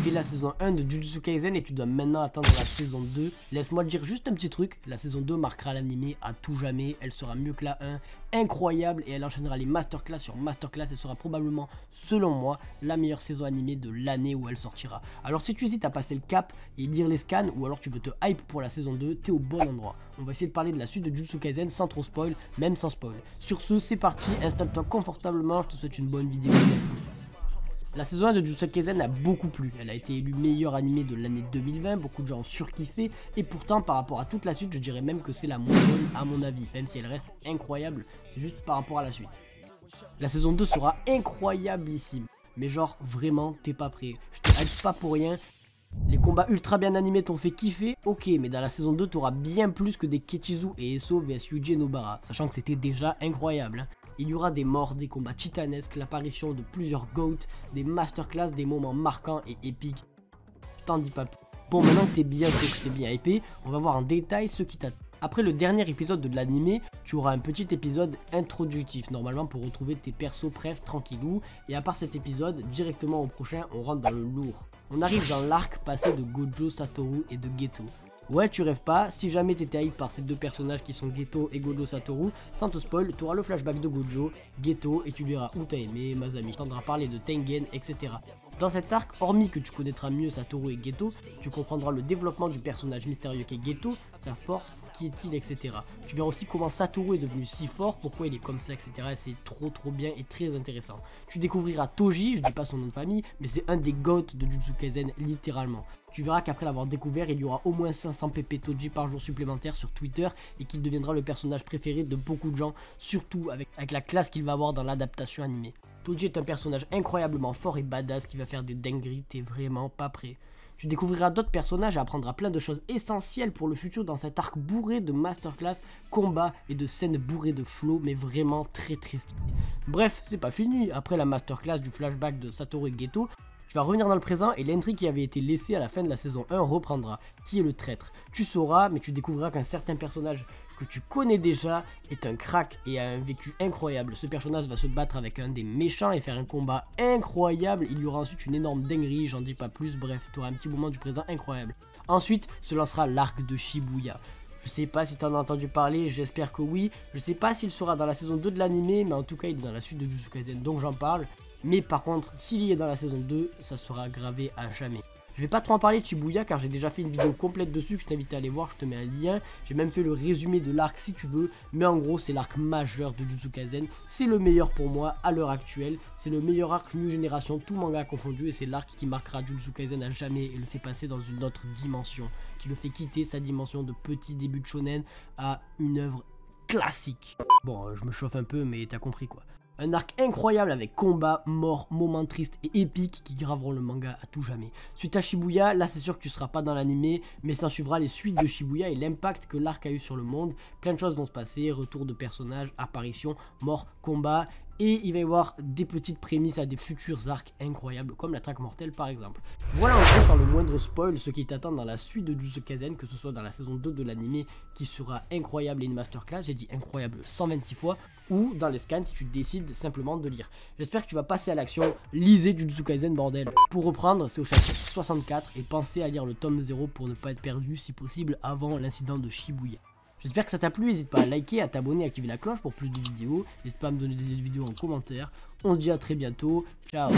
fait la saison 1 de Jujutsu Kaisen et tu dois maintenant attendre la saison 2. Laisse-moi te dire juste un petit truc, la saison 2 marquera l'animé à tout jamais, elle sera mieux que la 1, incroyable, et elle enchaînera les masterclass sur masterclass et sera probablement, selon moi, la meilleure saison animée de l'année où elle sortira. Alors si tu hésites à passer le cap et lire les scans, ou alors tu veux te hype pour la saison 2, t'es au bon endroit. On va essayer de parler de la suite de Jujutsu Kaisen sans trop spoil, même sans spoil. Sur ce, c'est parti, installe-toi confortablement, je te souhaite une bonne vidéo. La saison 1 de Jujutsu Kaisen a beaucoup plu, elle a été élue meilleure animée de l'année 2020, beaucoup de gens ont surkiffé, et pourtant par rapport à toute la suite, je dirais même que c'est la moins bonne à mon avis, même si elle reste incroyable, c'est juste par rapport à la suite. La saison 2 sera incroyablissime, mais genre vraiment t'es pas prêt, je te hype pas pour rien. Les combats ultra bien animés t'ont fait kiffer, ok, mais dans la saison 2 t'auras bien plus que des Kechizu et Eso vs Yuji et Nobara, sachant que c'était déjà incroyable. Hein. Il y aura des morts, des combats titanesques, l'apparition de plusieurs GOAT, des masterclass, des moments marquants et épiques. Je t'en dis pas plus. Bon, maintenant que t'es bien chaud, que t'es bien hypé, on va voir en détail ce qui t'attend. Après le dernier épisode de l'animé, tu auras un petit épisode introductif, normalement pour retrouver tes persos préf tranquillou. Et à part cet épisode, directement au prochain, on rentre dans le lourd. On arrive dans l'arc passé de Gojo, Satoru et de Geto. Ouais, tu rêves pas, si jamais t'étais hype par ces deux personnages qui sont Geto et Gojo Satoru, sans te spoil, tu auras le flashback de Gojo, Geto, et tu verras où t'as aimé, Masami, je t'entendrai parler de Tengen, etc. Dans cet arc, hormis que tu connaîtras mieux Satoru et Geto, tu comprendras le développement du personnage mystérieux qu'est Geto, sa force, qui est-il, etc. Tu verras aussi comment Satoru est devenu si fort, pourquoi il est comme ça, etc. Et c'est trop bien et très intéressant. Tu découvriras Toji, je dis pas son nom de famille, mais c'est un des GOAT de Jujutsu Kaisen, littéralement. Tu verras qu'après l'avoir découvert, il y aura au moins 500 pp Toji par jour supplémentaires sur Twitter et qu'il deviendra le personnage préféré de beaucoup de gens, surtout avec la classe qu'il va avoir dans l'adaptation animée. Toji est un personnage incroyablement fort et badass qui va faire des dingueries, t'es vraiment pas prêt. Tu découvriras d'autres personnages et apprendras plein de choses essentielles pour le futur dans cet arc bourré de masterclass, combats et de scènes bourrées de flow, mais vraiment très stylé. Bref, c'est pas fini, après la masterclass du flashback de Satoru et Geto, tu vas revenir dans le présent et l'intrigue qui avait été laissée à la fin de la saison 1 reprendra. Qui est le traître? Tu sauras, mais tu découvriras qu'un certain personnage que tu connais déjà est un crack et a un vécu incroyable. Ce personnage va se battre avec un des méchants et faire un combat incroyable. Il y aura ensuite une énorme dinguerie, j'en dis pas plus, bref, tu auras un petit moment du présent incroyable. Ensuite, se lancera l'arc de Shibuya. Je sais pas si t'en as entendu parler, j'espère que oui. Je sais pas s'il sera dans la saison 2 de l'animé, mais en tout cas il est dans la suite de Jujutsu Kaisen, donc j'en parle. Mais par contre, s'il y est dans la saison 2, ça sera gravé à jamais. Je vais pas trop en parler de Shibuya car j'ai déjà fait une vidéo complète dessus que je t'invite à aller voir, je te mets un lien. J'ai même fait le résumé de l'arc si tu veux, mais en gros c'est l'arc majeur de Jujutsu Kaisen. C'est le meilleur pour moi à l'heure actuelle, c'est le meilleur arc New Génération, tout manga confondu, et c'est l'arc qui marquera Jujutsu Kaisen à jamais et le fait passer dans une autre dimension, qui le fait quitter sa dimension de petit début de shonen à une œuvre classique. Bon, je me chauffe un peu mais t'as compris quoi. Un arc incroyable avec combats, morts, moments tristes et épiques qui graveront le manga à tout jamais. Suite à Shibuya, là c'est sûr que tu seras pas dans l'animé, mais ça suivra les suites de Shibuya et l'impact que l'arc a eu sur le monde. Plein de choses vont se passer, retour de personnages, apparitions, morts, combats, et il va y avoir des petites prémices à des futurs arcs incroyables comme la traque mortelle par exemple. Voilà en gros sans le moindre spoil ce qui t'attend dans la suite de Jujutsu Kaisen, que ce soit dans la saison 2 de l'animé qui sera incroyable et une masterclass, j'ai dit incroyable 126 fois, ou dans les scans si tu décides simplement de lire. J'espère que tu vas passer à l'action, lisez Jujutsu Kaisen bordel. Pour reprendre, c'est au chapitre 64 et pensez à lire le tome 0 pour ne pas être perdu si possible avant l'incident de Shibuya. J'espère que ça t'a plu, n'hésite pas à liker, à t'abonner, à activer la cloche pour plus de vidéos. N'hésite pas à me donner des vidéos en commentaire. On se dit à très bientôt, ciao.